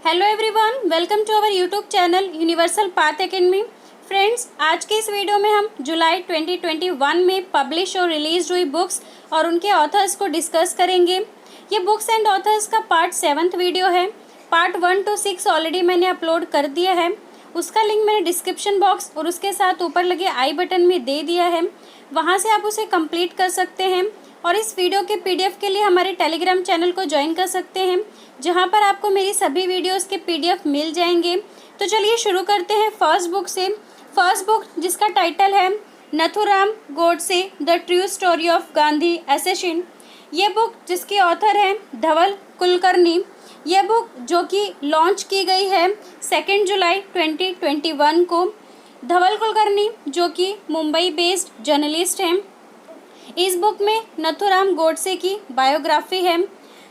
Hello everyone, welcome to our YouTube channel universal path academy. Friends, आज के इस video में हम जुलाई 2021 में पब्लिश और रिलीज हुई बुक्स और उनके ऑथर्स को डिस्कस करेंगे। ये बुक्स एंड ऑथर्स का पार्ट 7th वीडियो है। पार्ट 1 to 6 ऑलरेडी मैंने अपलोड कर दिया है, उसका लिंक मैंने डिस्क्रिप्शन बॉक्स और उसके साथ ऊपर लगे आई बटन में दे दिया है, वहाँ से आप उसे कंप्लीट कर सकते हैं। और इस वीडियो के पीडीएफ के लिए हमारे टेलीग्राम चैनल को ज्वाइन कर सकते हैं, जहां पर आपको मेरी सभी वीडियोस के पीडीएफ मिल जाएंगे। तो चलिए शुरू करते हैं फर्स्ट बुक से। फर्स्ट बुक जिसका टाइटल है Nathuram Godse the true story of Gandhi assassin. ये बुक जिसके ऑथर हैं धवल कुलकर्णी। ये बुक जो कि लॉन्च की गई है 2 जुलाई 2021 को। धवल कुलकर्णी जो कि मुंबई बेस्ड जर्नलिस्ट हैं। इस बुक में नथुराम गोडसे की बायोग्राफी है।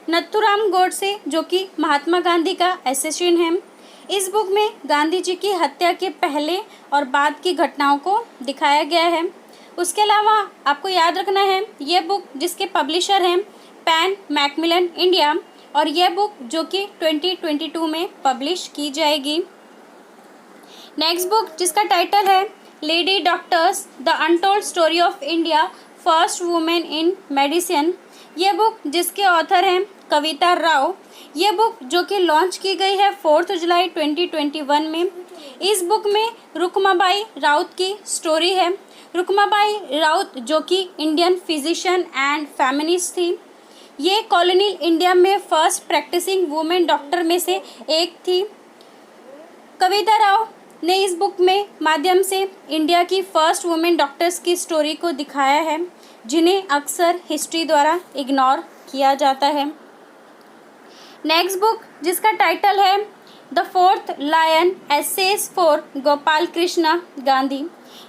नथुराम गोडसे जो कि महात्मा गांधी का असैसिन है। इस बुक में गांधी जी की हत्या के पहले और बाद की घटनाओं को दिखाया गया है। उसके अलावा आपको याद रखना है ये बुक जिसके पब्लिशर हैं पैन मैकमिलन इंडिया, और यह बुक जो कि 2022 में पब्लिश की जाएगी। नेक्स्ट बुक जिसका टाइटल है lady doctors the untold story of India first women in medicine. ये बुक जिसके ऑथर हैं कविता राव। ये बुक जो कि लॉन्च की गई है 4 जुलाई 2021 में। इस बुक में रुकमाबाई राउत की स्टोरी है। रुकमाबाई राउत जो कि इंडियन फिजिशियन एंड फेमिनिस्ट थी। ये कॉलोनियल इंडिया में फर्स्ट प्रैक्टिसिंग वुमेन डॉक्टर में से एक थी। कविता राव ने इस बुक में माध्यम से इंडिया की फर्स्ट वुमेन डॉक्टर्स की स्टोरी को दिखाया है, जिन्हें अक्सर हिस्ट्री द्वारा इग्नोर किया जाता है। नेक्स्ट बुक जिसका टाइटल है the fourth lion essays for Gopal Krishna Gandhi.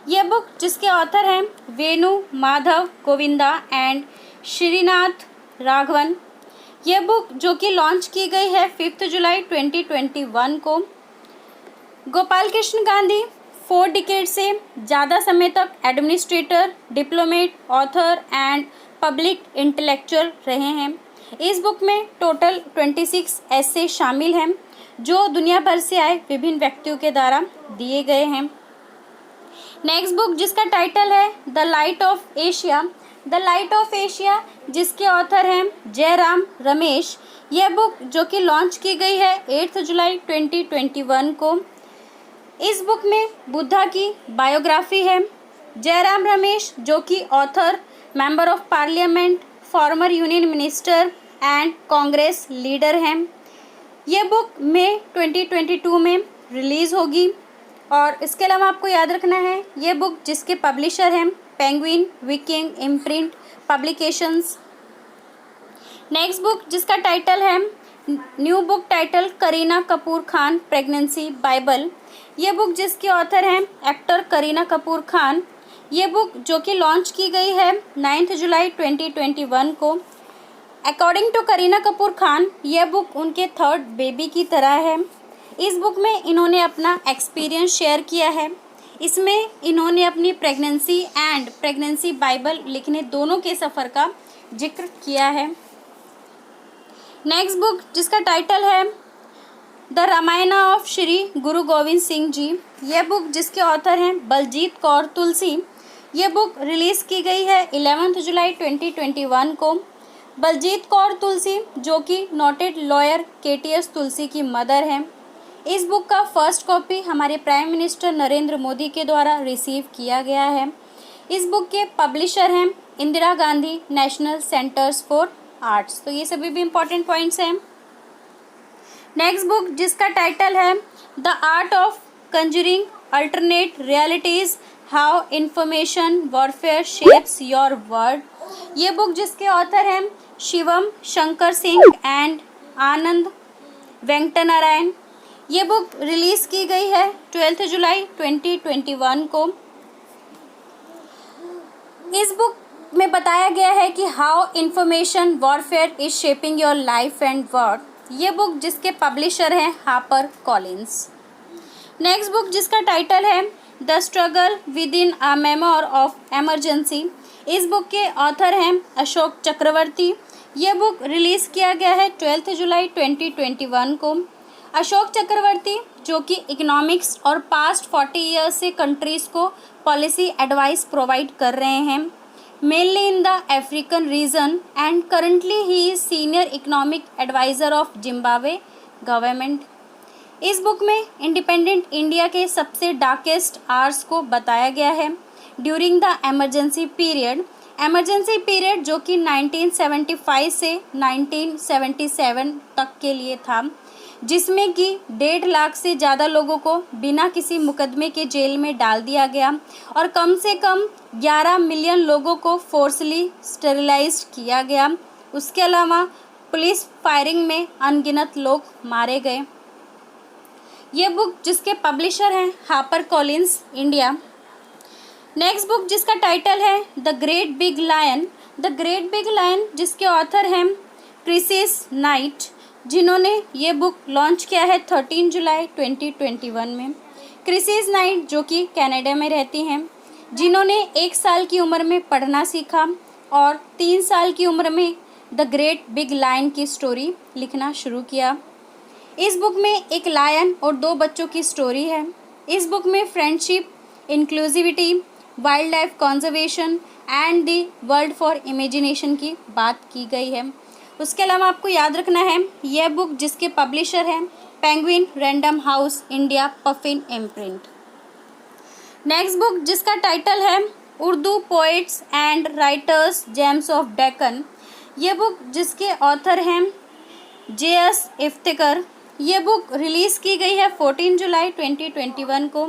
ये बुक जिसके ऑथर हैं वेणु माधव गोविंदा एंड श्रीनाथ राघवन। ये बुक जो कि लॉन्च की गई है 5 जुलाई 2021 को। गोपाल कृष्ण गांधी 4 डिकेड से ज़्यादा समय तक administrator, diplomat, author and public intellectual रहे हैं। इस बुक में टोटल 26 ऐसे शामिल हैं जो दुनिया भर से आए विभिन्न व्यक्तियों के द्वारा दिए गए हैं। नेक्स्ट बुक जिसका टाइटल है the light of Asia. The light of Asia जिसके ऑथर हैं जयराम रमेश। यह बुक जो कि लॉन्च की गई है 8 जुलाई 2021 को। इस बुक में बुद्धा की बायोग्राफी है। जयराम रमेश जो कि author, member of parliament, former union minister and Congress leader हैं। ये बुक मई 2022 में रिलीज़ होगी। और इसके अलावा आपको याद रखना है ये बुक जिसके पब्लिशर हैं penguin Viking imprint publications. Next book जिसका टाइटल है new book title Kareena Kapoor Khan pregnancy Bible. ये बुक जिसके ऑथर हैं एक्टर करीना कपूर खान। ये बुक जो कि लॉन्च की गई है 9 जुलाई 2021 को। अकॉर्डिंग टू करीना कपूर खान यह बुक उनके 3rd बेबी की तरह है। इस बुक में इन्होंने अपना एक्सपीरियंस शेयर किया है। इसमें इन्होंने अपनी प्रेगनेंसी एंड प्रेगनेंसी बाइबल लिखने दोनों के सफ़र का जिक्र किया है। नेक्स्ट बुक जिसका टाइटल है द रामायण ऑफ श्री गुरु गोविंद सिंह जी। ये बुक जिसके ऑथर हैं बलजीत कौर तुलसी। ये बुक रिलीज़ की गई है 11 जुलाई 2021 को। बलजीत कौर तुलसी जो कि नोटेड लॉयर KTS तुलसी की मदर हैं। इस बुक का फर्स्ट कॉपी हमारे प्राइम मिनिस्टर नरेंद्र मोदी के द्वारा रिसीव किया गया है। इस बुक के पब्लिशर हैं Indira Gandhi national centres for arts. तो ये सभी भी इम्पोर्टेंट पॉइंट्स हैं। नेक्स्ट बुक जिसका टाइटल है the art of Conjuring alternate realities how information warfare shapes your world. ये बुक जिसके ऑथर हैं शिवम शंकर सिंह एंड आनंद वेंकटनारायण। ये बुक रिलीज़ की गई है 12 जुलाई 2021 को। इस बुक में बताया गया है कि how information warfare is shaping your life and world. ये बुक जिसके पब्लिशर हैं हापर कॉलिंस। नेक्स्ट बुक जिसका टाइटल है the struggle with in a memoir of emergency. इस बुक के ऑथर हैं अशोक चक्रवर्ती। ये बुक रिलीज़ किया गया है 12 जुलाई 2021 को। अशोक चक्रवर्ती जो कि इकोनॉमिक्स और पास्ट 40 ईयर्स से कंट्रीज़ को पॉलिसी एडवाइस प्रोवाइड कर रहे हैं, mainly in the African region, and currently he is senior economic adviser of Zimbabwe government. इस बुक में इंडिपेंडेंट इंडिया के सबसे डार्केस्ट आवर्स को बताया गया है ड्यूरिंग द एमरजेंसी पीरियड जो कि 1975 से 1977 तक के लिए था, जिसमें कि 1.5 लाख से ज़्यादा लोगों को बिना किसी मुकदमे के जेल में डाल दिया गया और कम से कम 11 मिलियन लोगों को फोर्सली स्टेरिलाइज्ड किया गया। उसके अलावा पुलिस फायरिंग में अनगिनत लोग मारे गए। ये बुक जिसके पब्लिशर हैं hopper Collins India. Next book जिसका टाइटल है द ग्रेट बिग लायन जिसके ऑथर हैं क्रिसिस नाइट, जिन्होंने ये बुक लॉन्च किया है 13 जुलाई 2021 में। क्रिसिस नाइट जो कि कनाडा में रहती हैं, जिन्होंने 1 साल की उम्र में पढ़ना सीखा और 3 साल की उम्र में द ग्रेट बिग लायन की स्टोरी लिखना शुरू किया। इस बुक में एक लायन और 2 बच्चों की स्टोरी है। इस बुक में friendship, inclusivity, wild life conservation and the world for imagination की बात की गई है। उसके अलावा आपको याद रखना है यह बुक जिसके पब्लिशर हैं penguin random house India puffin imprint. Next book जिसका टाइटल है Urdu poets and writers James of Deccan. ये बुक जिसके ऑथर हैं जे.एस. इफ्तिकर। ये बुक रिलीज़ की गई है 14 जुलाई 2021 को।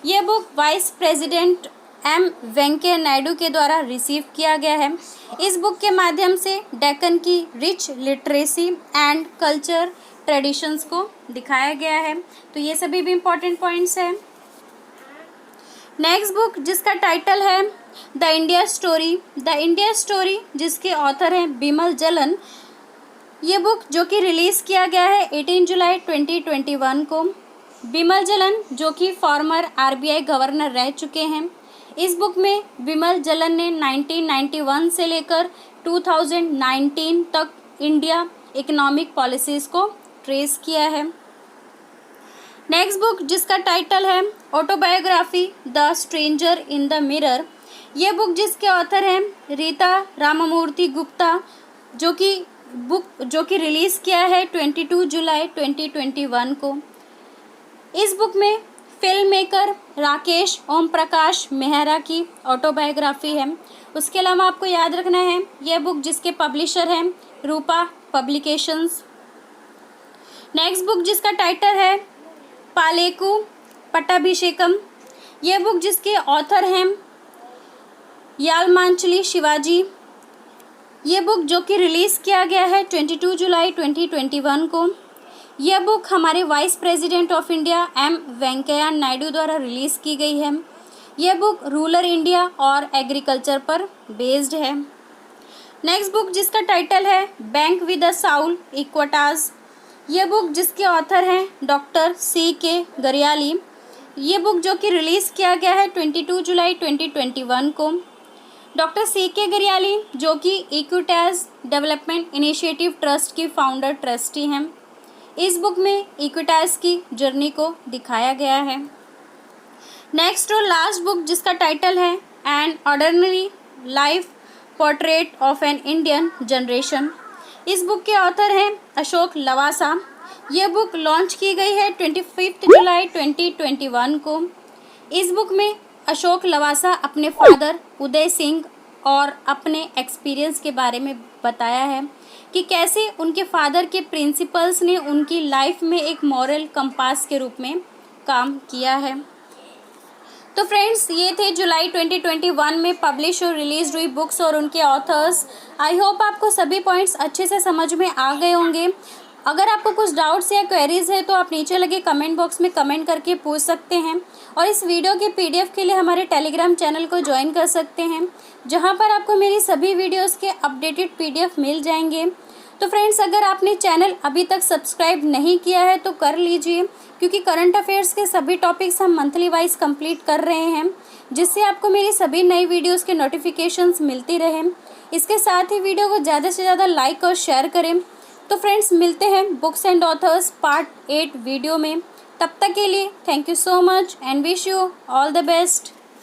ये book vice president M Venkaiah Naidu के द्वारा रिसीव किया गया है। इस बुक के माध्यम से डेक्कन की rich literacy and culture traditions को दिखाया गया है। तो ये सभी भी इम्पोर्टेंट पॉइंट्स हैं। नेक्स्ट बुक जिसका टाइटल है द इंडिया स्टोरी जिसके ऑथर हैं बिमल जलन। ये बुक जो कि रिलीज़ किया गया है 18 जुलाई 2021 को। बिमल जलन जो कि फॉर्मर RBI गवर्नर रह चुके हैं। इस बुक में बिमल जलन ने 1991 से लेकर 2019 तक इंडिया इकोनॉमिक पॉलिसीज़ को ट्रेस किया है। नेक्स्ट बुक जिसका टाइटल है autobiography the stranger in the mirror. ये बुक जिसके ऑथर हैं रीता रामामूर्ति गुप्ता, जो कि रिलीज़ किया है 22 जुलाई 2021 को। इस बुक में फिल्म मेकर राकेश ओम प्रकाश मेहरा की ऑटोबायोग्राफी है। उसके अलावा आपको याद रखना है यह बुक जिसके पब्लिशर हैं रूपा पब्लिकेशंस। नेक्स्ट बुक जिसका टाइटल है पालेकू पट्टाभिषेकम। यह बुक जिसके ऑथर हैं यालमांचली शिवाजी। ये बुक जो कि रिलीज़ किया गया है 22 जुलाई 2021 को। यह बुक हमारे vice president of India M Venkaiah Naidu द्वारा रिलीज़ की गई है। यह बुक रूरल इंडिया और एग्रीकल्चर पर बेस्ड है। नेक्स्ट बुक जिसका टाइटल है bank with a soul Equitas. यह बुक जिसके ऑथर हैं डॉक्टर C.K. गरियाली। ये बुक जो कि रिलीज़ किया गया है 22 जुलाई 2021 को। Doctor C.K. गरियाली जो कि इक्विटास डेवलपमेंट इनिशिएटिव ट्रस्ट की फाउंडर ट्रस्टी हैं। इस बुक में इक्विटास की जर्नी को दिखाया गया है। नेक्स्ट और लास्ट बुक जिसका टाइटल है an ordinary life portrait of an Indian generation. इस बुक के ऑथर हैं अशोक लवासा। यह बुक लॉन्च की गई है 25 जुलाई 2021 को। इस बुक में अशोक लवासा अपने फादर उदय सिंह और अपने एक्सपीरियंस के बारे में बताया है कि कैसे उनके फादर के प्रिंसिपल्स ने उनकी लाइफ में एक मॉरल कंपास के रूप में काम किया है। तो फ्रेंड्स, ये थे जुलाई 2021 में पब्लिश और रिलीज हुई बुक्स और उनके ऑथर्स। आई होप आपको सभी पॉइंट्स अच्छे से समझ में आ गए होंगे। अगर आपको कुछ डाउट्स या क्वेरीज है तो आप नीचे लगे कमेंट बॉक्स में कमेंट करके पूछ सकते हैं और इस वीडियो के PDF के लिए हमारे टेलीग्राम चैनल को ज्वाइन कर सकते हैं, जहां पर आपको मेरी सभी वीडियोस के अपडेटेड PDF मिल जाएंगे। तो फ्रेंड्स, अगर आपने चैनल अभी तक सब्सक्राइब नहीं किया है तो कर लीजिए, क्योंकि करंट अफेयर्स के सभी टॉपिक्स हम मंथली वाइज कंप्लीट कर रहे हैं, जिससे आपको मेरी सभी नई वीडियोस के नोटिफिकेशंस मिलती रहें। इसके साथ ही वीडियो को ज़्यादा से ज़्यादा लाइक और शेयर करें तो फ्रेंड्स मिलते हैं books and authors part 8 video में। तब तक के लिए thank you so much and wish you all the best.